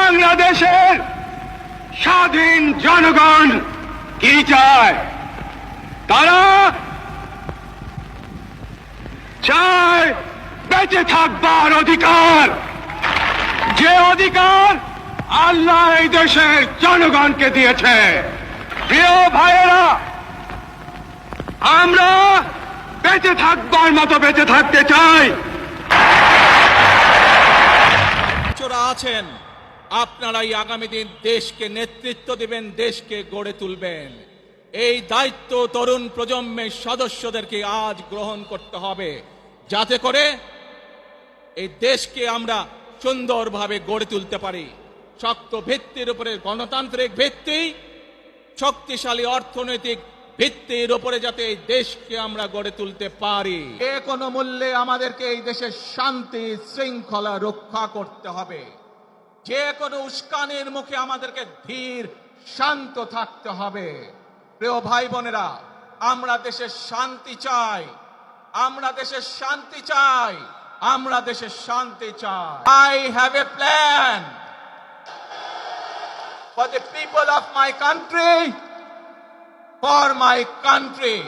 বাংলাদেশের স্বাধীন জনগণ কি চায়? তারা চায় বেঁচে থাকবার অধিকার, যে অধিকার আল্লাহ এই দেশের জনগণকে দিয়েছে। প্রিয় ভাইয়েরা, আমরা বেঁচে থাকবার মতো বেঁচে থাকতে চাই। আছেন আপনারাই আগামী দিন দেশকে নেতৃত্ব দেবেন, দেশকে গড়ে তুলবেন। এই দায়িত্ব তরুণ প্রজন্মের সদস্যদেরকে আজ গ্রহণ করতে হবে, যাতে করে এই দেশকে আমরা সুন্দরভাবে গড়ে তুলতে পারি। শক্ত ভিত্তির উপরে, গণতান্ত্রিক ভিত্তি, শক্তিশালী অর্থনৈতিক ভিত্তির উপরে যাতে এই দেশকে আমরা গড়ে তুলতে পারি। যে কোনো মূল্যে আমাদেরকে এই দেশের শান্তি শৃঙ্খলা রক্ষা করতে হবে। যে কোনো উস্কানির মুখে আমাদেরকে ধীর শান্ত থাকতে হবে। প্রিয় ভাই বোনেরা, আমরা দেশের শান্তি চাই, আমরা দেশের শান্তি চাই, আমরা দেশের শান্তি চাই। I have a plan for the people of my country, for my country.